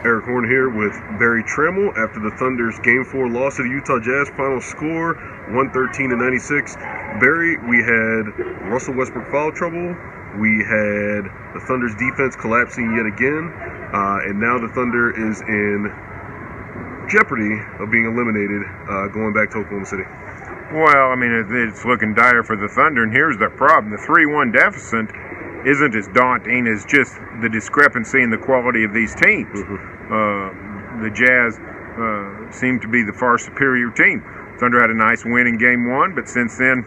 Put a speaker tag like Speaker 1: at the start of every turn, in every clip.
Speaker 1: Eric Horn here with Barry Trammell after the Thunder's Game 4 loss to the Utah Jazz. Final score, 113-96. Barry, we had Russell Westbrook foul trouble. We had the Thunder's defense collapsing yet again. And now the Thunder is in jeopardy of being eliminated going back to Oklahoma City.
Speaker 2: Well, I mean, it's looking dire for the Thunder, and here's the problem. The 3-1 deficit isn't as daunting as just the discrepancy in the quality of these teams. The Jazz seem to be the far superior team. Thunder had a nice win in Game 1, but since then,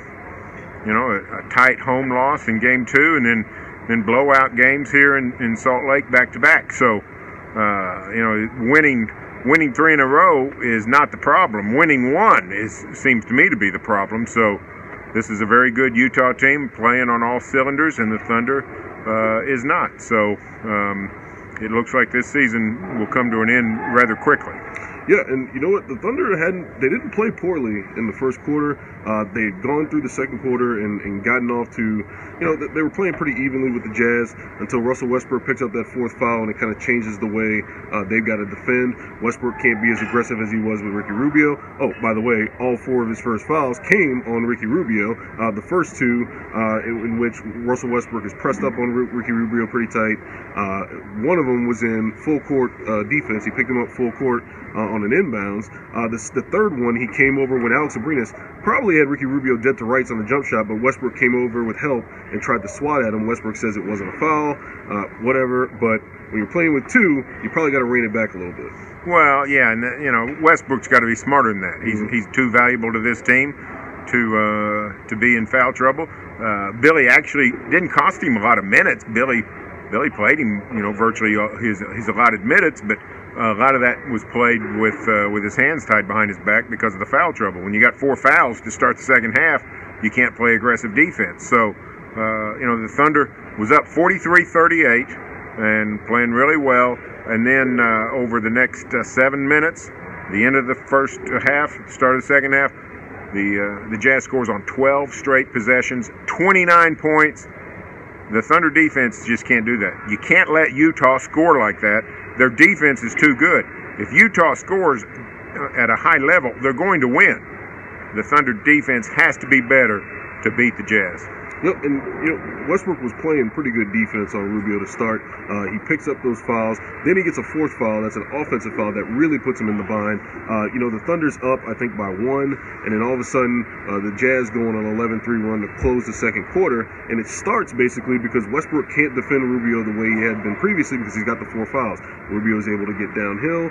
Speaker 2: you know, a tight home loss in Game 2, and then blowout games here in Salt Lake back-to-back. So, you know, winning 3 in a row is not the problem. Winning 1 seems to me to be the problem. So this is a very good Utah team playing on all cylinders, and the Thunder is not. So it looks like this season will come to an end rather quickly.
Speaker 1: Yeah, and you know what? The Thunder they didn't play poorly in the first quarter. They had gone through the second quarter and gotten off to, you know, they were playing pretty evenly with the Jazz until Russell Westbrook picks up that fourth foul, and it kind of changes the way they've got to defend. Westbrook can't be as aggressive as he was with Ricky Rubio. Oh, by the way, all 4 of his first fouls came on Ricky Rubio. The first 2 in which Russell Westbrook is pressed up on Ricky Rubio pretty tight. One of them was in full court defense. He picked him up full court on an inbounds. The third one, he came over when Alex Abrines probably had Ricky Rubio dead to rights on the jump shot, but Westbrook came over with help and tried to swat at him. Westbrook says it wasn't a foul, whatever, but when you're playing with 2, you probably got to rein it back a little bit.
Speaker 2: Well, yeah, and you know, Westbrook's got to be smarter than that. He's too valuable to this team to be in foul trouble. Billy actually didn't cost him a lot of minutes. Billy played him, you know, virtually his allotted minutes, but a lot of that was played with his hands tied behind his back because of the foul trouble. When you got 4 fouls to start the second half, you can't play aggressive defense. So, you know, the Thunder was up 43-38 and playing really well. And then over the next 7 minutes, the end of the first half, start of the second half, the Jazz scores on 12 straight possessions, 29 points. The Thunder defense just can't do that. You can't let Utah score like that. Their defense is too good. If Utah scores at a high level, they're going to win. The Thunder defense has to be better to beat the Jazz.
Speaker 1: Yep, and you know, Westbrook was playing pretty good defense on Rubio to start. He picks up those fouls. Then he gets a 4th foul. That's an offensive foul that really puts him in the bind. You know, the Thunder's up, I think, by 1, and then all of a sudden, the Jazz going on an 11-3 run to close the second quarter, and it starts basically because Westbrook can't defend Rubio the way he had been previously because he's got the 4 fouls. Rubio's able to get downhill.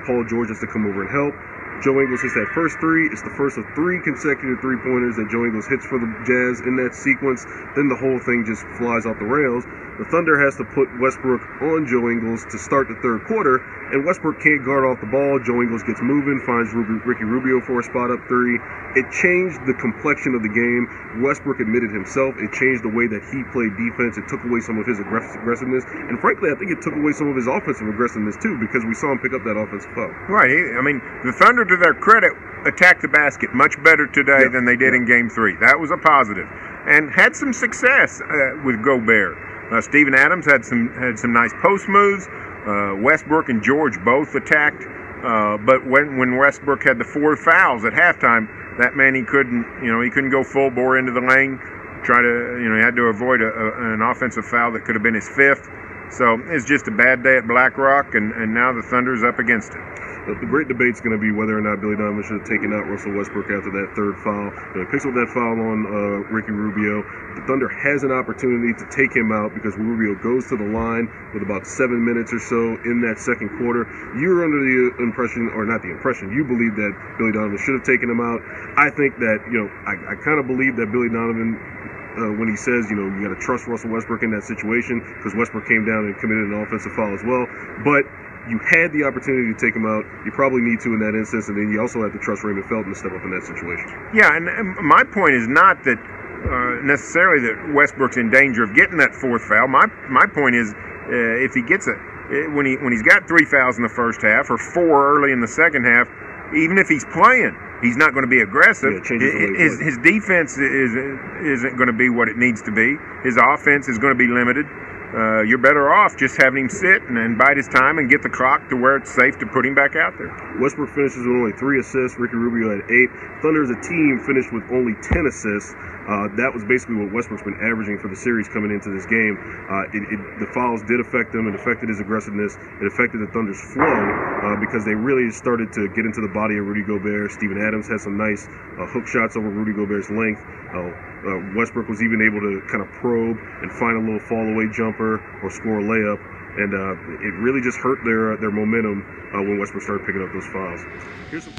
Speaker 1: Paul George has to come over and help. Joe Ingles hits that first 3. It's the first of 3 consecutive 3-pointers that Joe Ingles hits for the Jazz in that sequence. Then the whole thing just flies off the rails. The Thunder has to put Westbrook on Joe Ingles to start the third quarter, and Westbrook can't guard off the ball. Joe Ingles gets moving, finds Ricky Rubio for a spot up 3. It changed the complexion of the game. Westbrook admitted himself it changed the way that he played defense. It took away some of his aggressiveness, and frankly, I think it took away some of his offensive aggressiveness too, because we saw him pick up that offensive foul.
Speaker 2: Right. I mean, the Thunder, to their credit, attacked the basket much better today than they did in Game 3. That was a positive, and had some success with Gobert. Steven Adams had some nice post moves. Westbrook and George both attacked, but when Westbrook had the 4 fouls at halftime, that meant he couldn't go full bore into the lane. He had to avoid an offensive foul that could have been his 5th. So it's just a bad day at Black Rock, and now the Thunder's up against it.
Speaker 1: The great debate's going to be whether or not Billy Donovan should have taken out Russell Westbrook after that 3rd foul. He picks up that foul on Ricky Rubio. The Thunder has an opportunity to take him out because Rubio goes to the line with about 7 minutes or so in that second quarter. You're under the impression, or not the impression, you believe that Billy Donovan should have taken him out. I think that, you know, I kind of believe that Billy Donovan, when he says, you know, you got to trust Russell Westbrook in that situation, because Westbrook came down and committed an offensive foul as well. But you had the opportunity to take him out. You probably need to in that instance, and then you also have to trust Raymond Felton to step up in that situation.
Speaker 2: Yeah, and my point is not that necessarily that Westbrook's in danger of getting that 4th foul. My point is if he gets when he's got 3 fouls in the first half or 4 early in the second half, even if he's playing, he's not going to be aggressive. His defense isn't going to be what it needs to be. His offense is going to be limited. you're better off just having him sit and bide his time and get the clock to where it's safe to put him back out there.
Speaker 1: Westbrook finishes with only 3 assists. Ricky Rubio had 8. Thunder as a team finished with only 10 assists. That was basically what Westbrook's been averaging for the series coming into this game. The fouls did affect him. It affected his aggressiveness. It affected the Thunder's flow because they really started to get into the body of Rudy Gobert. Steven Adams had some nice hook shots over Rudy Gobert's length. Westbrook was even able to kind of probe and find a little fall-away jumper or score a layup. And it really just hurt their momentum when Westbrook started picking up those fouls. Here's some